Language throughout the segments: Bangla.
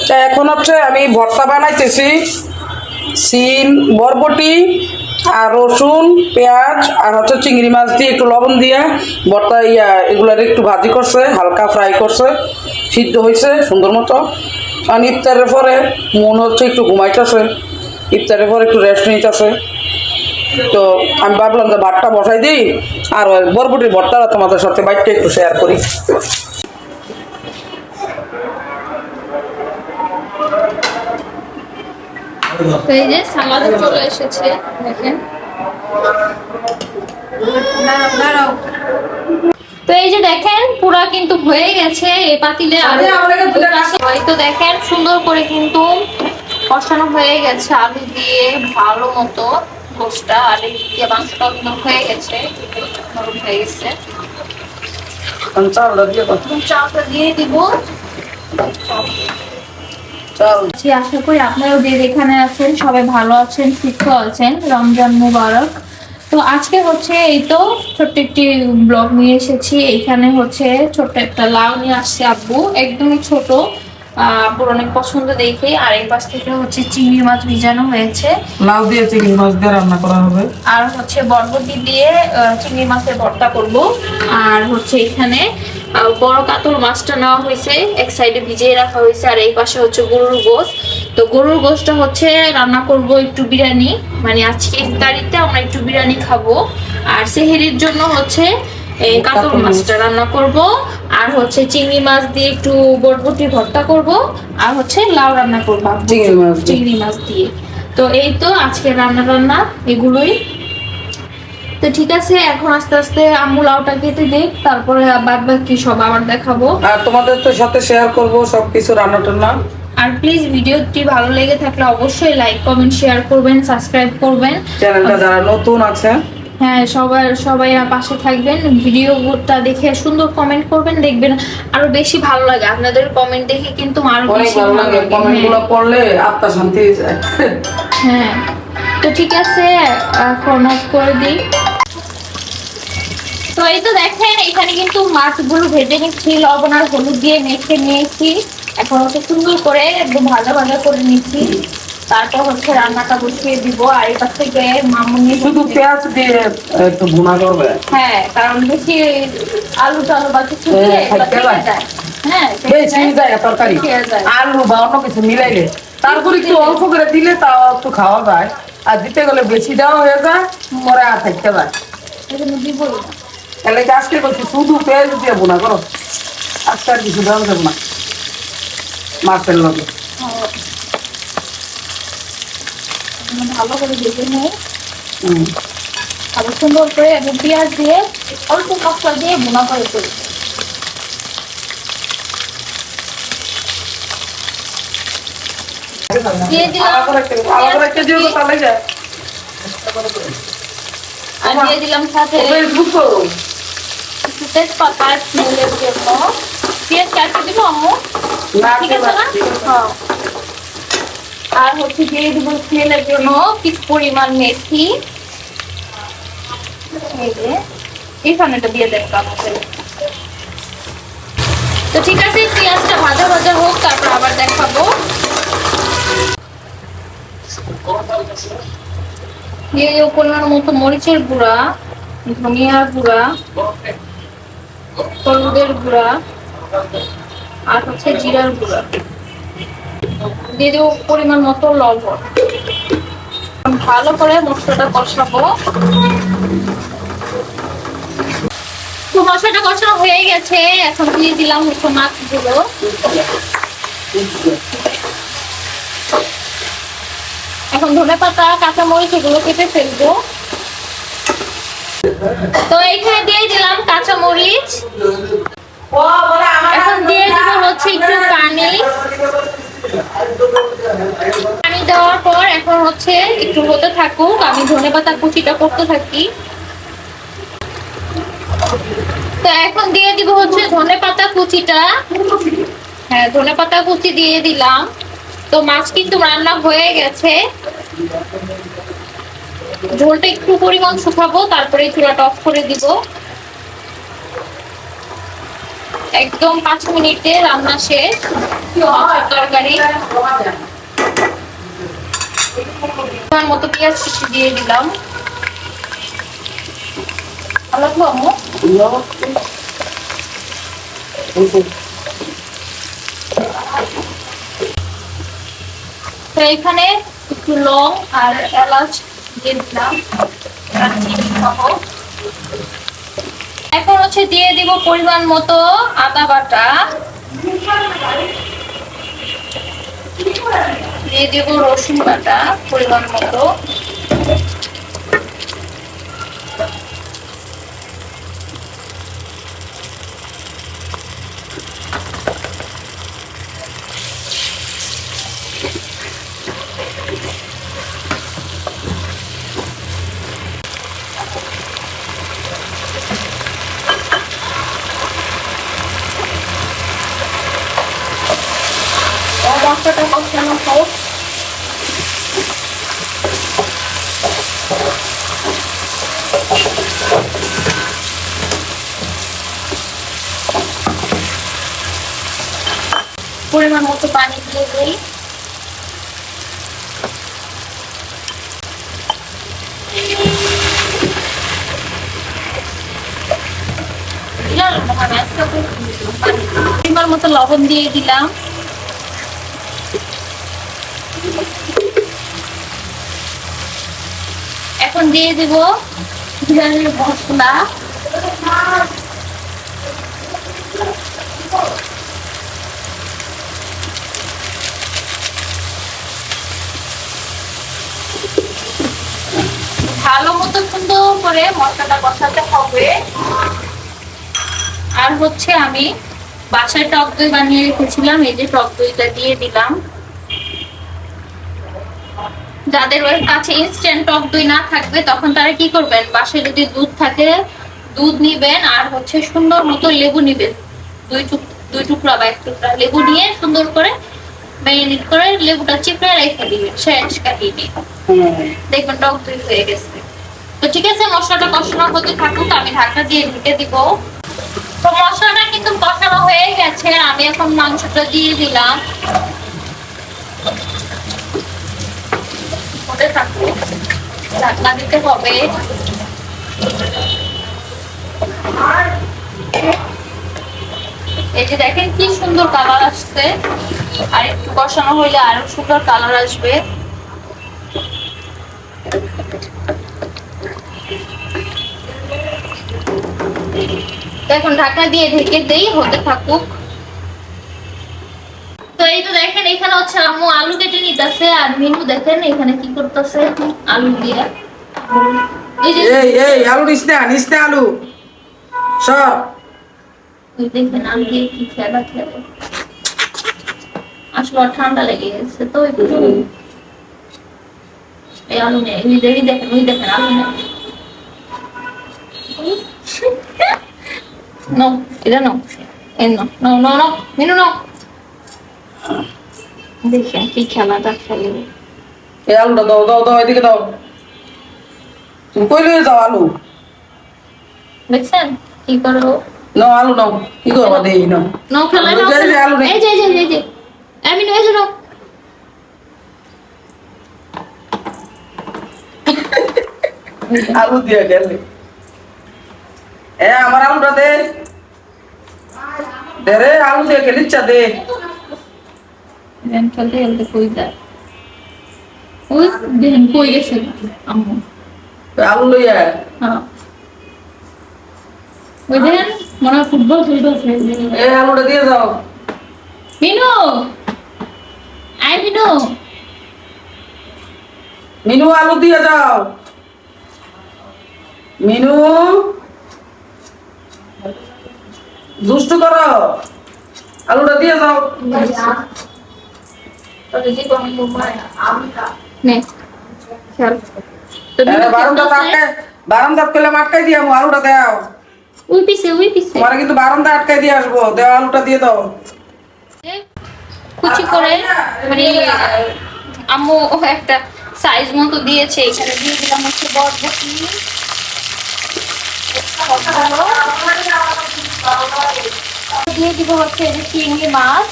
তা এখন হচ্ছে আমি ভর্তা বানাইতেছি, সিম, বরবটি আর রসুন, পেঁয়াজ আর হচ্ছে চিংড়ি মাছ দিয়ে একটু লবণ দিয়ে ভর্তা এগুলার একটু ভাজি করছে, হালকা ফ্রাই করছে, সিদ্ধ হয়েছে সুন্দর মতো। কারণ ইফতারের পরে মন হচ্ছে একটু ঘুমাইতেছে, ইফতারের পরে একটু রেস্ট নিতেছে। তো আমি ভাবলাম যে ভাতটা বসাই দিই আর বরবটির ভর্তাটা তোমাদের সাথে বাইকটা একটু শেয়ার করি। তো এই যে সালাদ চলে এসেছে দেখেন। তো এই যে দেখেন পুরা কিন্তু হয়ে গেছে এই পাতিলে। আর তো দেখেন সুন্দর করে কিন্তু কষানো হয়ে গেছে আলু দিয়ে ভালো মতো গোশটা, আর এই দিয়ে মাংসটা কিন্তু হয়ে গেছে, নরম হয়ে গেছে। চালটা দিয়ে দিব। আশা করি আপনারাও যে যেখানে আছেন সবাই ভালো আছেন, সুস্থ আছেন। রমজান মুবারক। তো আজকে হচ্ছে এই তো ছোট্ট একটি ব্লগ নিয়ে এসেছি। এখানে হচ্ছে ছোট্ট একটা লাউ নিয়ে আসছে আব্বু, একদমই ছোট, আব্বুর অনেক পছন্দ দেখে। আর এই পাশ থেকে হচ্ছে চিংড়ি মাছ ভিজানো হয়েছে, লাউ দিয়ে চিংড়ি মাছ দিয়ে রান্না করা হবে। আর হচ্ছে বরবটি দিয়ে চিংড়ি মাছের ভর্তা করব। আর হচ্ছে এখানে বড় কাতল মাছটা নেওয়া হয়েছে, এক সাইডে ভিজিয়ে রাখা হয়েছে, আর এই পাশে হচ্ছে গরুর গোশত। তো গরুর গোশতটা হচ্ছে রান্না করব একটু বিরিয়ানি, মানে আজকে ইফতারিতে আমরা একটু বিরিয়ানি খাবো। আর সেহরির জন্য হচ্ছে কাতল মাছটা রান্না করব, আর হচ্ছে চিংড়ি মাছ দিয়ে একটু বরবটি ভর্তা করব, আর হচ্ছে লাউ রান্না করব চিংড়ি মাছ দিয়ে। তো এই তো আজকে রান্না এগুলোই। তো ঠিক আছে, এখন আস্তে আস্তে আম্মু লাউটা কেটে দেখ, তারপরে বাদ বাকি সব আবার দেখাবো আর তোমাদের তো সাথে শেয়ার করব সবকিছু রান্না টান্না। আর প্লিজ ভিডিওটি ভালো লেগে থাকলে অবশ্যই লাইক কমেন্ট শেয়ার করবেন, সাবস্ক্রাইব করবেন, চ্যানেলটা যারা নতুন আছে হ্যাঁ সবাই পাশে থাকবেন। ভিডিওটা দেখে সুন্দর কমেন্ট করবেন, দেখবেন আরো বেশি ভালো লাগে। আপনাদের কমেন্ট দেখে কিন্তু আরো বেশি ভালো লাগে, কমেন্টগুলো পড়লে আত্মা শান্তি হয়ে যায়। হ্যাঁ তো ঠিক আছে, এখন অফ করে দিই। তো এই তো দেখেন এখানে কিন্তু মাছগুলো ভেজে নিচ্ছি, লবণ আর হলুদ দিয়ে মেখে নিয়েছি। এখন হচ্ছে সুন্দর করে একদম ভাজা ভাজা করে নিচ্ছি, তারপর হচ্ছে রান্নাটা বসিয়ে দিব। আর এই পাশ থেকে মামুনি শুধু পেঁয়াজ দিয়ে একটু ভুনা করবে। হ্যাঁ, কারণ বেশি আলু টালু বা কিছু দিলে যায়, হ্যাঁ বেশি যায় তরকারি, আলু বা অন্য কিছু মিলাইলে। তারপর একটু অল্প করে দিলে তাও একটু খাওয়া যায়, আর দিতে গেলে বেশি দেওয়া হয়ে যায়, পরে আর থাকতে পারে। দিবই না। তাহলে আজকে বলছি শুধু পেঁয়াজ দিয়ে ভুনা করো, আজকে আর কিছু দেওয়া যাবে না মাছের লগে। ভালো করে ভেজে নেই, আবার সুন্দর করে এবং পেঁয়াজ দিয়ে অল্প মশলা দিয়ে ভুনা করে করি। দিয়ে দিলাম আর দিয়ে দিলাম সাথে তেজপাতা স্মেলের জন্য। পেঁয়াজ কাটতে দিব আম্মু, ঠিক আছে না? হ্যাঁ। আর হচ্ছে দিয়ে দিব স্মেলের জন্য কিছু পরিমাণ মেথি, এইখানেটা দিয়ে দেখলাম। তো ঠিক আছে, পেঁয়াজটা ভাজা ভাজা হোক, তারপর আবার দেখাবো। দিয়ে পরিমাণ মতো মরিচের গুঁড়া, ধনিয়ার গুঁড়া, হলুদের গুঁড়া, আর হচ্ছে জিরার গুঁড়া। দিয়ে দেবো পরিমাণ মতো লবণ। ভালো করে মশলাটা কষাবো। তো মশলাটা কষানো হয়ে গেছে, এখন দিয়ে দিলাম হচ্ছে মাছগুলো। এখন ধনেপাতা, কাঁচামরিচ এগুলো কেটে ফেলবো। তো এইখানে দিয়ে দিলাম কাঁচামরিচ। এখন দিয়ে দেবো হচ্ছে একটু পানি। পানি দেওয়ার পর এখন হচ্ছে একটু হতে থাকুক, আমি ধনেপাতা কুচিটা করতে থাকি। তো এখন দিয়ে দিব হচ্ছে ধনেপাতা কুচিটা। হ্যাঁ, ধনেপাতা কুচি দিয়ে দিলাম। তো মাছ কিন্তু রান্না হয়ে গেছে, ঝোলটা একটু পরিমাণ শুকাবো, তারপরে চুলাটা অফ করে দিব। একদম 5 মিনিটে রান্না শেষ। মাছের তরকারি আমার মতো পেঁয়াজ কুচি দিয়ে দিলাম। ভালো লাগলো আম্মু? তো এখানে একটু লং আর এলাচ দিয়ে দিলাম, দারচিনি সহ। এখন হচ্ছে দিয়ে দিব পরিমাণ মতো আদা বাটা, দিয়ে দিব রসুন বাটা পরিমাণ মতো, মশলাটা কষানো হোক। পরিমাণ মতো পানি দিয়ে দিই। পরিমাণ মতো লবণ দিয়ে দিলাম। এখন দিয়ে দিব বিরিয়ানির মশলা, ভালো মতো সুন্দর করে মশলাটা কষাতে হবে। আর হচ্ছে আমি বাসায় টক দই বানিয়ে রেখেছিলাম, এই যে টক দইটা দিয়ে দিলাম। যাদের কাছে ইনস্ট্যান্ট টক দই না থাকবে তখন তারা কি করবেন, বাসায় যদি দুধ থাকে দুধ নিবেন, আর হচ্ছে সুন্দর মতো লেবু নিবেন, দুই টুকরা বা 1 টুকরা লেবু নিয়ে সুন্দর করে ম্যারিনেট করে লেবুটা চিপড়ে রেখে দিবেন, শেষ কাটিয়ে দিয়ে দেখবেন টক দই হয়ে গেছে। তো ঠিক আছে, মশলাটা কষানো হতে থাকুক, আমি ঢাকা দিয়ে ঢেকে দিব। তো মশলাটা কিন্তু কষানো হয়ে গেছে, আমি এখন মাংসটা দিয়ে দিলাম। ঢাকনা দিতে হবে। এই যে দেখেন কি সুন্দর কালার আসছে, আর একটু কষানো হইলে আরো সুন্দর কালার আসবে। এখন ঢাকনা দিয়ে ঢেকে দেই, হতে থাকুক। তো এই তো দেখেন এখানে হচ্ছে আম্মু আলু কেটে নিতেছে, আর মিনু দেখেন এখানে কি করতেছে আলু দিয়ে। এই আলু নিস না আলু সব। ওই দেখেন আলু দিয়ে কি খেলা খেলে, আসলে ঠান্ডা লেগে গেছে তো একটু। এই আলু নেই, ওই দেখেন আলু নেই। নো, এটা no, no no no Minu no. দেখেন কি খেলাটা খেলে। এই আলুটা দাও এদিকে দাও। তুমি কই লয়ে যাও আলু? দেখছেন কি করো? নাও আলু নাও, কি করবা দেই নাও। নাও খেলা নাও। আলু নেই। এই যে আমি নয় যাও। আলু দিয়ে গেলে আমার আলুটা দে রে, আলু দিয়ে গেলে ইচ্ছা দে। খেলতে কই যায়, ওই দেখেন কই গেছে আম্মু আলু লইয়া। হ্যাঁ ওই দেখেন মনে হয় ফুটবল খেলতেছে। আলুটা দিয়ে যাও। মিনু আই মিনু আলু দিয়ে যাও। মিনু দুষ্টু করো, আলুটা দিয়ে যাও। নে খেল। বারান্দা করলে আটকাই দিয়ে আলুটা দাও। ওই পিছে তোমার কিন্তু বারান্দা আটকাই দিয়ে আসবো, দেও আলুটা দিয়ে দাও। কুচি করে মানে আম্মু একটা সাইজ মতো দিয়েছে, এখানে দিয়ে দিলাম হচ্ছে বরবটি। দিয়ে দিব হচ্ছে এই যে চিংড়ি মাছ,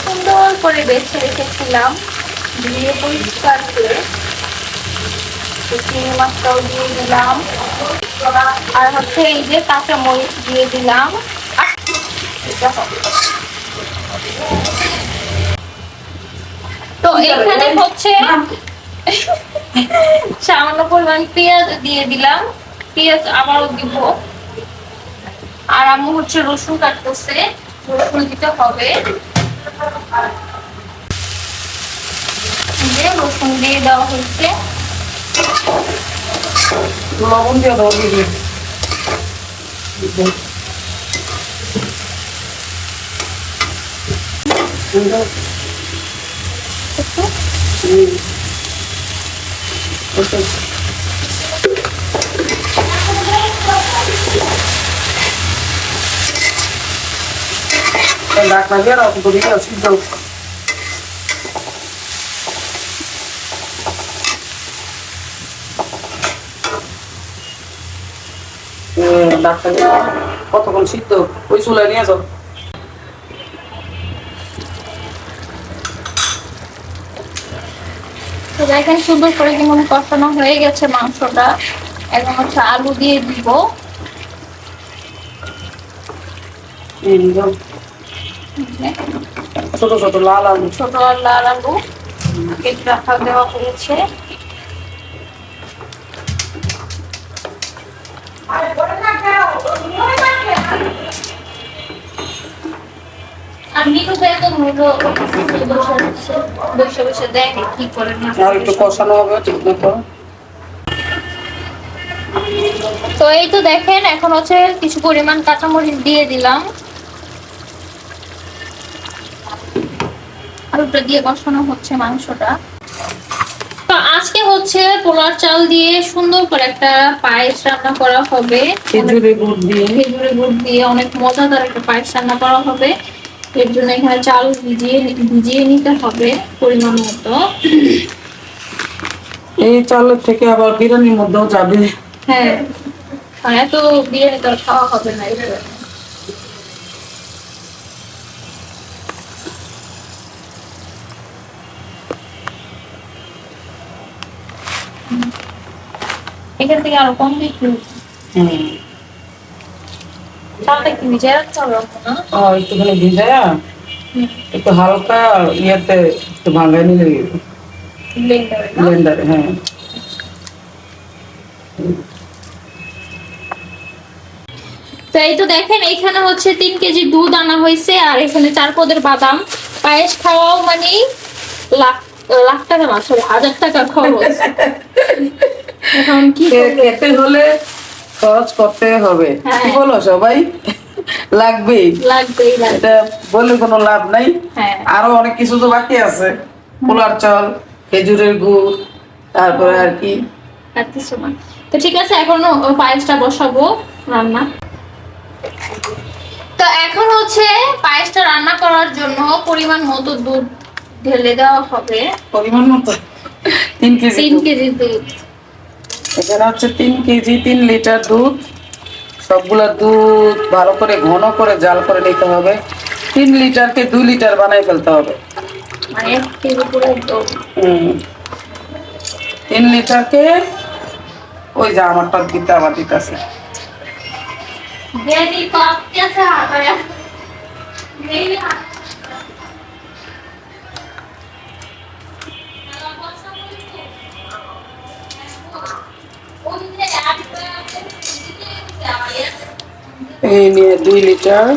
সুন্দর করে বেছে রেখেছিলাম দিয়ে পরিষ্কার করে। চিংড়ি মাছটাও দিয়ে দিলাম, আর হচ্ছে এই যে কাঁচা মরিচ দিয়ে দিলাম। তো এখানে হচ্ছে সামান্য পরিমাণ পেঁয়াজ দিয়ে দিলাম, পেঁয়াজ আবারও দিব। আর আম্মু হচ্ছে রসুন কাটতেছে, রসুন দিতে হবে। রসুন দিয়ে দেওয়া হচ্ছে, লবণ দিয়ে দাও দিদি। ঢাকনা দিয়ে রাখো তো দিয়ে সিদ্ধ। ঢাকনা দিয়ে কতক্ষণ সিদ্ধ ওই চুলায় নিয়ে যাও। তো দেখেন সুন্দর করে কেমন কষানো হয়ে গেছে মাংসটা। এখন হচ্ছে আলু দিয়ে দিব, ছোট ছোট লাল আলু, ছোট আর লাল আলু কেটে রাখা দেওয়া হয়েছে। আর মিঠু ভাই তো বসে বসে দেখে কি করে না। আর একটু কষানো হবে ঠিক মতো। তো এই তো দেখেন এখন হচ্ছে কিছু পরিমাণ কাঁচামরিচ দিয়ে দিলাম, আলুটা দিয়ে কষানো হচ্ছে মাংসটা। তো আজকে হচ্ছে পোলার চাল দিয়ে সুন্দর করে একটা পায়েস রান্না করা হবে, খেজুরের গুড় দিয়ে। খেজুরের গুড় দিয়ে অনেক মজাদার একটা পায়েস রান্না করা হবে। এর জন্য এখানে চাল ভিজিয়ে নিতে হবে পরিমাণ মতো। এই চালের থেকে আবার বিরিয়ানির মধ্যেও যাবে। হ্যাঁ, আর এত বিরিয়ানি তো আর খাওয়া হবে না এই জন্য। এখান থেকে আরো কম দিচ্ছি। চালটা কি ভিজায় রাখতে হবে না? একটুখানি ভিজায়া একটু হালকা ইয়েতে একটু ভাঙাই নিলে ব্লেন্ডারে। হ্যাঁ, তো এই তো দেখেন এখানে হচ্ছে 3 কেজি দুধ আনা হয়েছে, আর এখানে 4 পদের বাদাম। পায়েস খাওয়াও মানে লাখ লাখ টাকা না, সরি 1000 টাকা খরচ। এখন কি খেতে হলে খরচ করতে হবে, কি বলো সবাই? লাগবেই লাগবেই এটা বলে কোনো লাভ নাই। হ্যাঁ, আরো অনেক কিছু তো বাকি আছে, পোলার চাল, খেজুরের গুড়, তারপরে আর কি। আর কিছু না। তো ঠিক আছে, এখন পায়েসটা বসাবো রান্না। তো এখন হচ্ছে পায়েসটা রান্না করার জন্য পরিমাণ মতো দুধ ঢেলে দেওয়া হবে। পরিমাণ মতো 3 কেজি। 3 কেজি দুধ। এখানে হচ্ছে 3 কেজি 3 লিটার দুধ। সবগুলা দুধ ভালো করে ঘন করে জাল করে নিতে হবে। 3 লিটারকে 2 লিটার বানাই ফেলতে হবে। মানে 1 কেজি পুরো একদম। 3 লিটারকে ওই যে আমারটা দিতে আবার দিতেছে। বেনি পাপ कैसे आ गया नहीं এই নিয়ে 2 লিটার।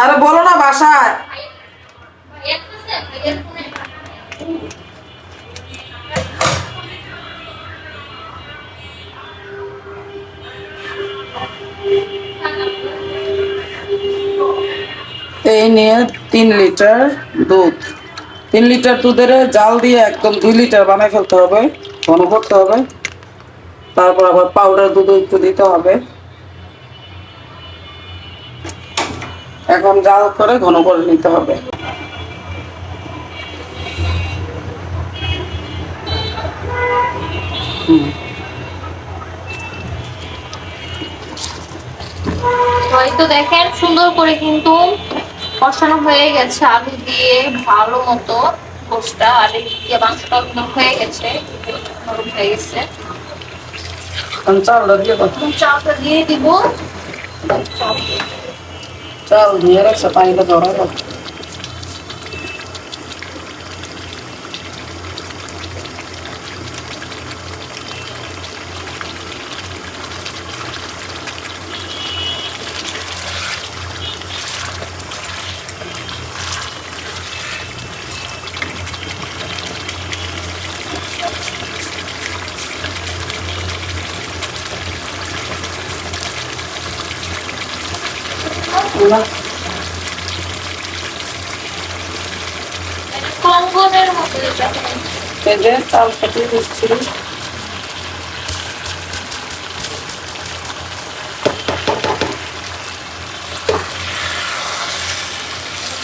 আরে বলো না বাসায়। এই নিয়ে 3 লিটার দুধ। 3 লিটার দুধের জাল দিয়ে একদম 2 লিটার বানাই ফেলতে হবে, ঘন করতে হবে। তারপর আবার পাউডার দুধ একটু দিতে হবে। এখন জাল করে ঘন করে নিতে হবে। এই তো দেখেন সুন্দর করে কিন্তু কষানো হয়ে গেছে আলু দিয়ে ভালো মতো। গোশটা আলু দিয়ে মাংসটা একদম হয়ে গেছে, নরম হয়ে গেছে। চালটা দিয়ে দাও। এখন চালটা দিয়ে দিব। চাল দিয়ে রাখছে, পানিটা জড়াই দাও। কঙ্গনের মতো এটা। এই যে চালটা দিয়ে দিচ্ছি।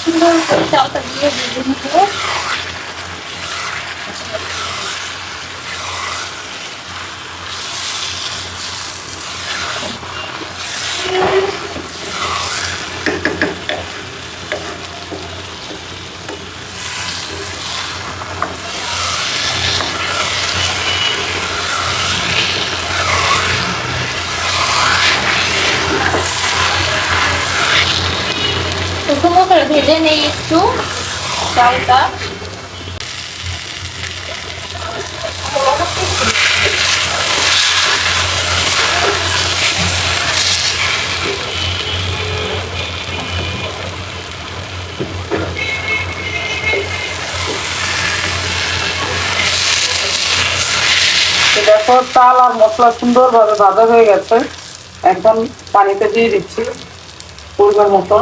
সুন্দর করে চালটা দিয়ে দিয়ে দিব। সুন্দর করে ভেজে নেই একটু চালটা। দেখো চাল আর মশলা সুন্দরভাবে ভাজা হয়ে গেছে। এখন পানিতে দিয়ে দিচ্ছি পরিমাণ মতো।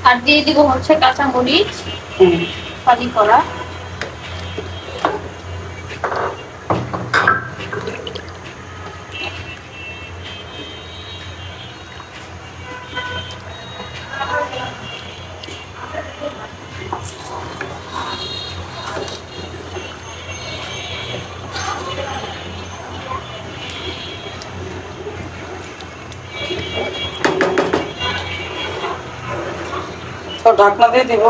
আর দিয়ে দিব হচ্ছে কাঁচা মরিচ ফালি করা। তো ঢাকনা দিয়ে দিব।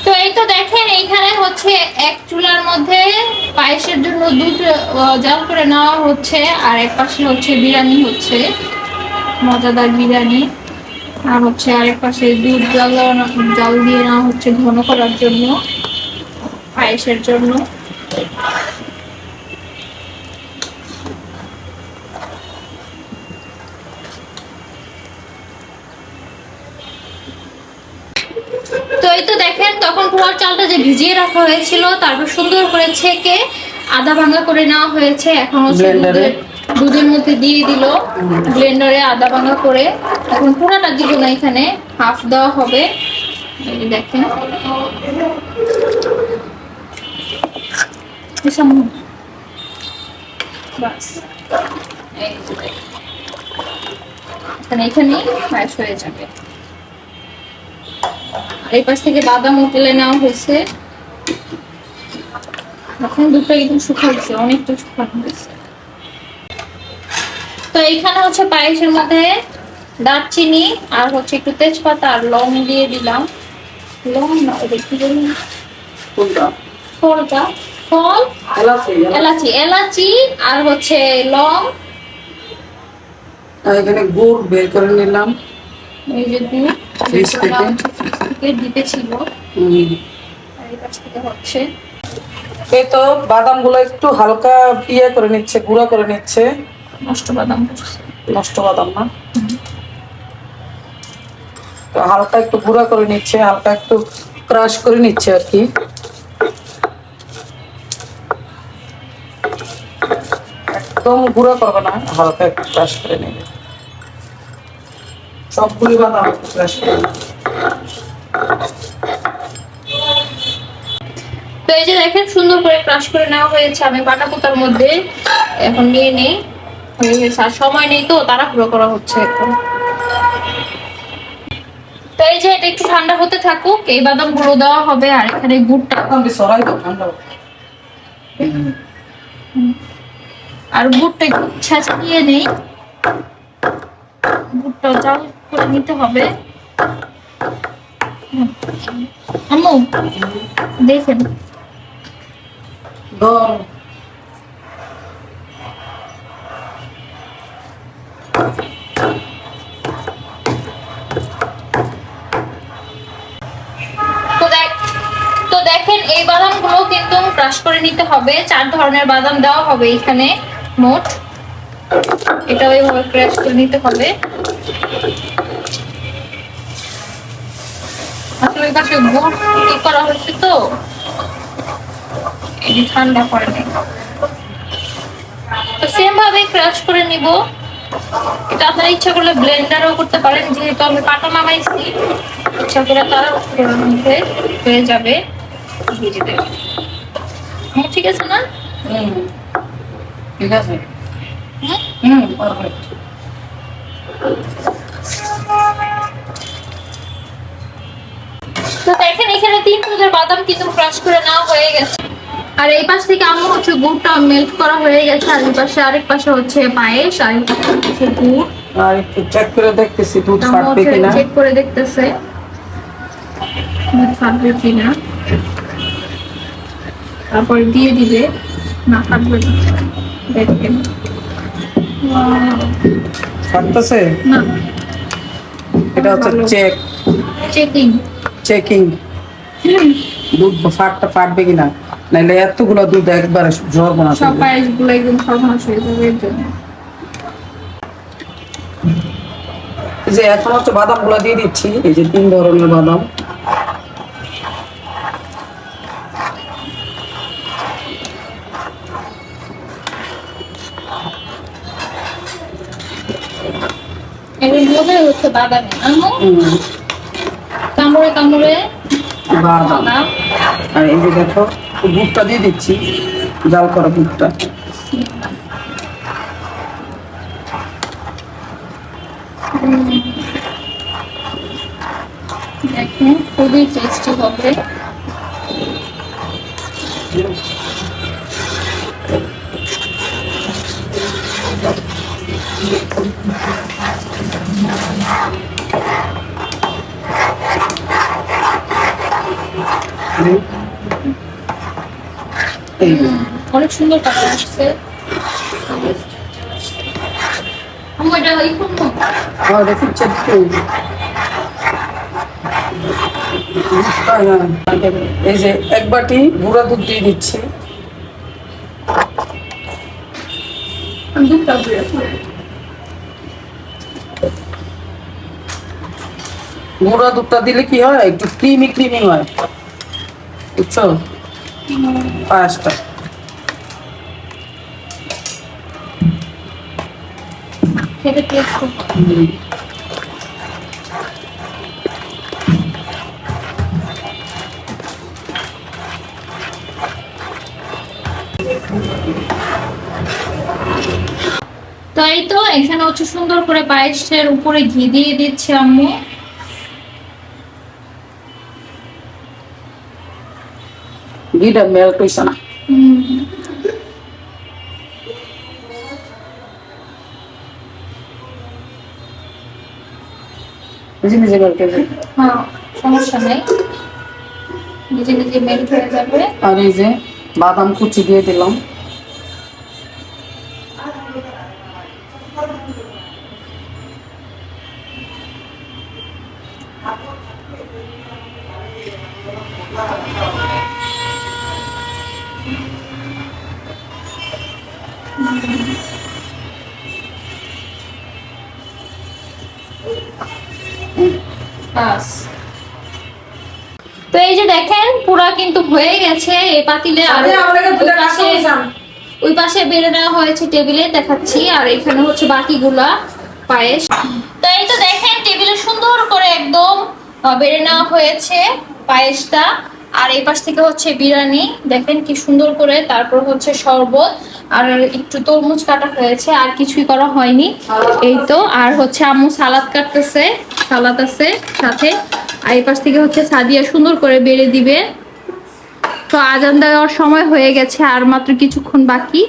তো এই তো দেখেন এইখানে হচ্ছে এক চুলার মধ্যে পায়েসের জন্য দুধ জাল করে নেওয়া হচ্ছে, আর এক পাশে হচ্ছে বিরিয়ানি হচ্ছে, মজাদার বিরিয়ানি। আর হচ্ছে আরেক পাশে দুধ জাল দিয়ে নেওয়া হচ্ছে ঘন করার জন্য, পায়েসের জন্য। তো এই তো দেখেন তখন পোলার চালটা যে ভিজিয়ে রাখা হয়েছিল তারপর সুন্দর করে ছেঁকে আধা ভাঙা করে নেওয়া হয়েছে। এখন হচ্ছে দুধের মধ্যে দিয়ে দিল ব্লেন্ডারে আধা ভাঙা করে। এখন পুরোটা দিব না, এখানে হাফ দেওয়া হবে। এই দেখেন বাস এখানেই পায়েস হয়ে যাবে। এই পাশ থেকে বাদাম উঠলে নেওয়া হয়েছে। এখন দুধটা একদম শুকাইছে, অনেকটা শুকানো হয়েছে। তো এইখানে হচ্ছে পায়েসের মধ্যে দারচিনি আর হচ্ছে একটু তেজপাতা আর লং দিয়ে দিলাম। লং না, ওটা কি জানি ফলটা, ফল এলাচি, এলাচি আর হচ্ছে লং। এখানে গুড় বের করে নিলাম। এই যে গুড় ফ্রিজ থেকে দিতে ছিল। এই পাশ থেকে হচ্ছে এই তো বাদাম গুলো একটু হালকা করে নিচ্ছে, গুঁড়া করে নিচ্ছে। নষ্ট বাদাম, নষ্ট বাদাম না। তো হালকা একটু গুঁড়া করে নিচ্ছে, হালকা একটু ক্রাশ করে নিচ্ছে আর কি। একদম গুঁড়া করবে না, হালকা একটু ক্রাশ করে নেবে। সবগুলি বাদাম একটু ক্রাশ করে নেবে। তো এই যে দেখেন সুন্দর করে ক্রাশ করে নেওয়া হয়েছে। আমি বাটা পোতার মধ্যে এখন নিয়ে নেই, হয়ে গেছে। আর সময় নেই তো, তাড়াহুড়ো করা হচ্ছে এখন। তো এই যে এটা একটু ঠান্ডা হতে থাকুক, এই বাদাম গুলো দেওয়া হবে। আর এখানে গুড়টা, সরাই দাও, ঠান্ডা হোক। আর গুড়টা একটু ছেঁচড়িয়ে নেই, গুড়টা জাল করে নিতে হবে। আম্মু দেখেন, ধর। তো দেখেন এই বাদামগুলো কিন্তু ক্রাশ করে নিতে হবে। 4 ধরনের বাদাম দেওয়া হবে এখানে মোট। এটাও এইভাবে ক্রাশ করে নিতে হবে। আসলে এই পাশে গুড় কি করা হয়েছে তো, এই ঠান্ডা করে নেই। তো সেম ভাবে ক্রাশ করে নিব। এটা আপনারা ইচ্ছা করলে ব্লেন্ডারও করতে পারেন, যেহেতু আমি পাটা নামাইছি, ইচ্ছা করে তারা মধ্যে হয়ে যাবে। ভেজে দেবে, ঠিক আছে না? ঠিক আছে, পারফেক্ট। তো দেখেন এখানে 3 প্রকার বাদাম কিন্তু ক্রাশ করে নেওয়া হয়ে গেছে। আর এই পাশ থেকে আম্মু হচ্ছে গুড়টা মেল্ট করা হয়ে গেছে। আর এই পাশে আরেক পাশে হচ্ছে পায়েস, আর এই পাশে হচ্ছে গুড়। আর একটু চেক করে দেখতেছি দুধ আম্মু ফাটবে হচ্ছে কিনা। চেক করে দেখতেছে দুধ ফাটবে কিনা, তারপর দিয়ে দিবে। না ফাটবে না, দেখেন। ফাটতেছে না, এটা হচ্ছে চেক, চেকিং। চেকিং দুধ ফাটবে কিনা, নাইলে এতগুলো দুধ একবারে সর্বনাশ সব হয়ে যাবে। পায়েস গুলো একদম সর্বনাশ হয়ে যাবে এর জন্য। এই যে এখন হচ্ছে বাদাম গুলো দিয়ে দিচ্ছি, এই যে 3 ধরনের বাদাম। এর মধ্যে হচ্ছে বাদাম, কামড়ে কামড়ে বাদাম। বাদাম। আর এই যে দেখো গুড়টা দিয়ে দিচ্ছি, জাল করা গুড়টা। দেখেন খুবই টেস্টি হবে। এই যে অনেক সুন্দর কালার আসছে। আমি এটা ওই করবো। দেখি চেক এই যে 1 বাটি গুঁড়া দুধ দিয়ে দিচ্ছি। দুধটা গুঁড়া দুধটা দিলে কি হয়, একটু ক্রিমি ক্রিমি হয়, বুঝছো পায়েসটা। খেতে টেস্ট খুব তো এই তো এখানে হচ্ছে সুন্দর করে পায়েসের উপরে ঘি দিয়ে দিচ্ছে আম্মু। ঘিটা মেল্ট হইছে না। নিজে নিজে মেল্ট হয়ে যাবে। হ্যাঁ, সমস্যা নেই, নিজে নিজে মেল্ট হয়ে যাবে। আর এই যে বাদাম কুচি দিয়ে দিলাম। বাস। তো এই যে দেখেন পুরা কিন্তু হয়ে গেছে এই পাতিলে। আর ওই পাশে বেড়ে নেওয়া হয়েছে টেবিলে, দেখাচ্ছি। আর এখানে হচ্ছে বাকিগুলা পায়েস। তো এই তো দেখেন টেবিলে সুন্দর করে একদম বেড়ে নেওয়া হয়েছে পায়েসটা। আর এই পাশ থেকে হচ্ছে বিরিয়ানি, দেখেন কি সুন্দর করে। তারপর হচ্ছে শরবত, আর একটু তরমুজ কাটা হয়েছে, আর কিছুই করা হয়নি। এই তো। আর হচ্ছে আম্মু সালাদ কাটতেছে, সালাদ আছে সাথে। আর এই পাশ থেকে হচ্ছে সাদিয়া সুন্দর করে বেড়ে দিবে। তো আজান দেওয়ার সময় হয়ে গেছে, আর মাত্র কিছুক্ষণ বাকি।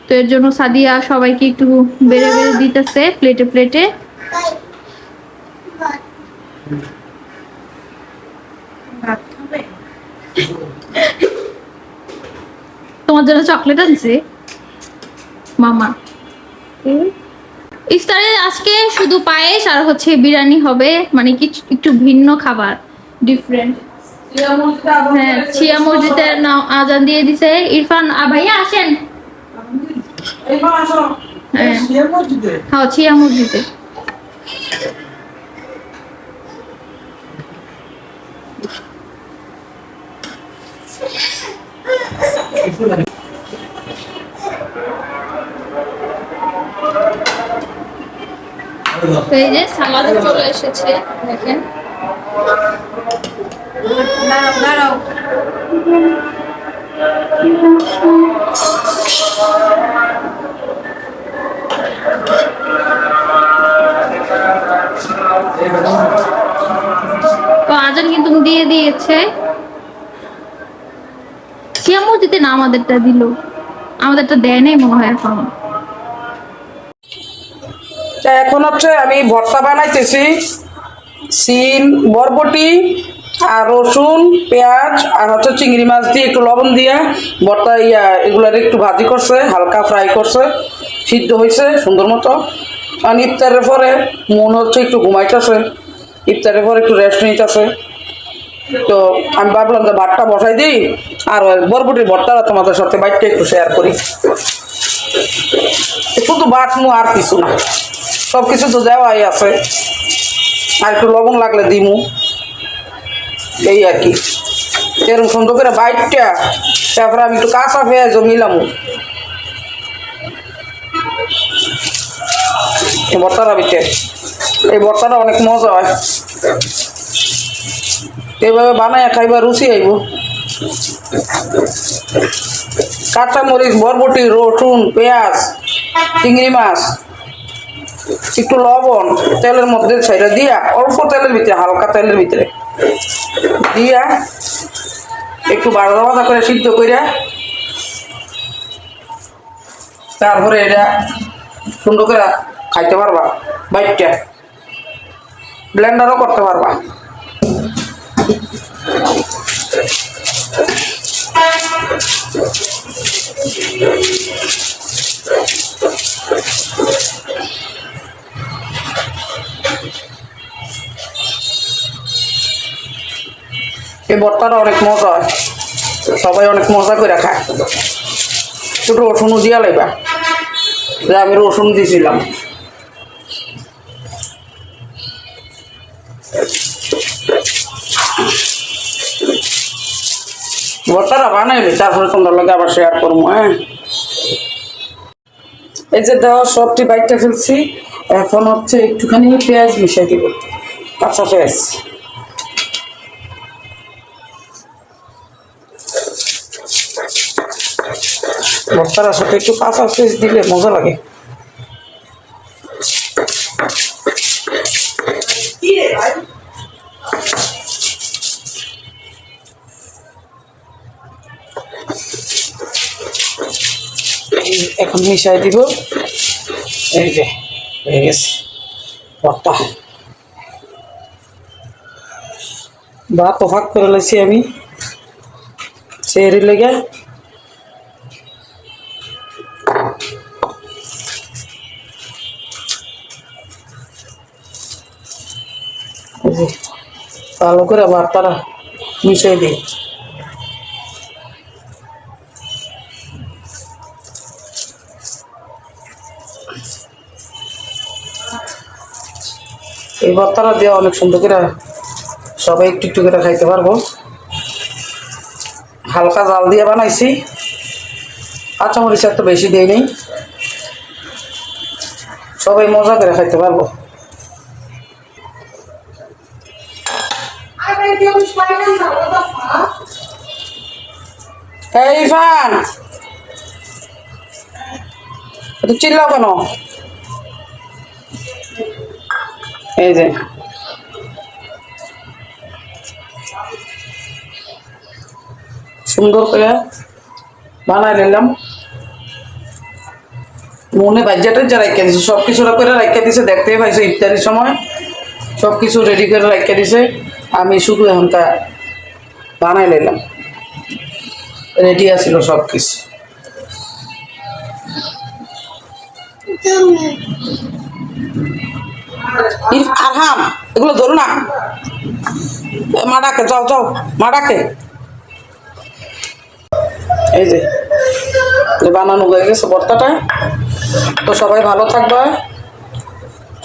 তো এর জন্য সাদিয়া সবাইকে একটু বেড়ে বেড়ে দিতেছে প্লেটে প্লেটে। তোমার জন্য চকলেট আনছে মামা। ইফতারে আজকে শুধু পায়েস আর হচ্ছে বিরিয়ানি হবে, মানে কি একটু ভিন্ন খাবার, ডিফারেন্ট। হ্যাঁ, ছিয়া মসজিদের আজান দিয়ে দিছে। ইরফান ভাইয়া আসেন। হ্যাঁ, ছিয়া মসজিদে। তো এই যে সালাদ চলে এসেছে, দেখেন। দাঁড়াও। তো আজান কিন্তু দিয়ে দিয়েছে। ছিয়া মসজিদে না আমাদেরটা দিল, আমাদেরটা দেয় নাই মনে হয় এখন। এখন হচ্ছে আমি ভর্তা বানাইতেছি। সিম, বরবটি আর রসুন, পেঁয়াজ আর হচ্ছে চিংড়ি মাছ দিয়ে একটু লবণ দিয়ে ভর্তা এগুলার একটু ভাজি করছে, হালকা ফ্রাই করছে, সিদ্ধ হয়েছে সুন্দর মতো। কারণ ইফতারের পরে মন হচ্ছে একটু ঘুমাইতেছে, ইফতারের পরে একটু রেস্ট নিতেছে। তো আমি ভাবলাম যে ভাতটা বসাই দিই, আর বরবটির ভর্তাটা তোমাদের সাথে বাইকটা একটু শেয়ার করি। শুধু ভাত মু আর কিছু না, সব কিছু তো দেওয়াই আছে, আর একটু লবণ লাগলে দিমু, এই আর কি। এরকম সুন্দর করে বাইকটা, তারপরে আমি একটু কাঁচা পেঁয়াজও মিলামু এই ভর্তাটা ভিতরে। এই ভর্তাটা অনেক মজা হয়, এইভাবে বানায় খাইবা রুচি আইব। কাঁচামরিচ, বরবটি, রসুন, পেঁয়াজ, চিংড়ি মাছ, একটু লবণ তেলের মধ্যে সেটা দিয়া, অল্প তেলের ভিতরে, হালকা তেলের ভিতরে দিয়া একটু বাজা বাজা করে সিদ্ধ করিয়া, তারপরে এটা সুন্দর করে খাইতে পারবা। বাইকটা ব্লেন্ডারও করতে পারবা। এই ভর্তাটা অনেক মজা হয়, সবাই অনেক মজা করে খায়। একটু রসুনও দিয়া লাইবা, যে আমি রসুন দিয়েছিলাম। ভর্তাটা বানাইলে তারপরে তোমাদের লগে আবার শেয়ার করবো। হ্যাঁ, এই যে দেওয়া সবটি বাইকটা ফেলছি। এখন হচ্ছে একটুখানি পেঁয়াজ মিশাই দিব, কাঁচা পেঁয়াজ। ভর্তার সাথে একটু কাঁচা পেঁয়াজ দিলে মজা লাগে। এখন মিশাই দিব। এই যে হয়ে গেছে ভর্তা। ভাত ভাগ করে লাইছি আমি সেহরির লেগে। ভালো করে ভাতটা মিশাই দিই। এই ভর্তাটা দেওয়া অনেক সুন্দর করে সবাই একটু একটু করে খাইতে পারবো। হালকা জাল দিয়ে বানাইছি, কাঁচামরিচ এত বেশি দিই নেই, সবাই মজা করে খাইতে পারবো। এই ইরফান, একটু চিল্লাও কেন? এই যে সুন্দর করে বানাই নিলাম, মনে বাজ্যাটা যা রাখা দিছে, সব কিছু করে রাখা দিছে, দেখতে পাইছো ইফতারির সময় সব কিছু রেডি করে রাখা দিছে। আমি শুধু এখনটা বানাই নিলাম, রেডি আছিল সব কিছু। আরহাম, এগুলো ধরো না, মা ডাকে, যাও যাও, মা ডাকে। এই যে বানানো হয়ে গেছে ভর্তাটা। তো সবাই ভালো থাকবা,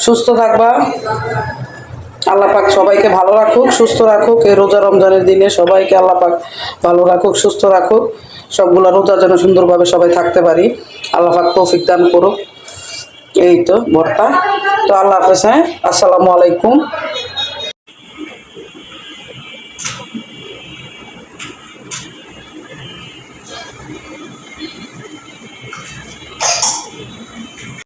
সুস্থ থাকবা, আল্লাহ পাক সবাইকে ভালো রাখুক, সুস্থ রাখুক। এই রোজা রমজানের দিনে সবাইকে আল্লাহ পাক ভালো রাখুক, সুস্থ রাখুক, সবগুলো রোজা যেন সুন্দরভাবে সবাই থাকতে পারি, আল্লাহ পাক তৌফিক দান করুক। এই তো ভর্তা। তো আল্লাহ হাফেজ, হ্যাঁ, আসসালামু আলাইকুম।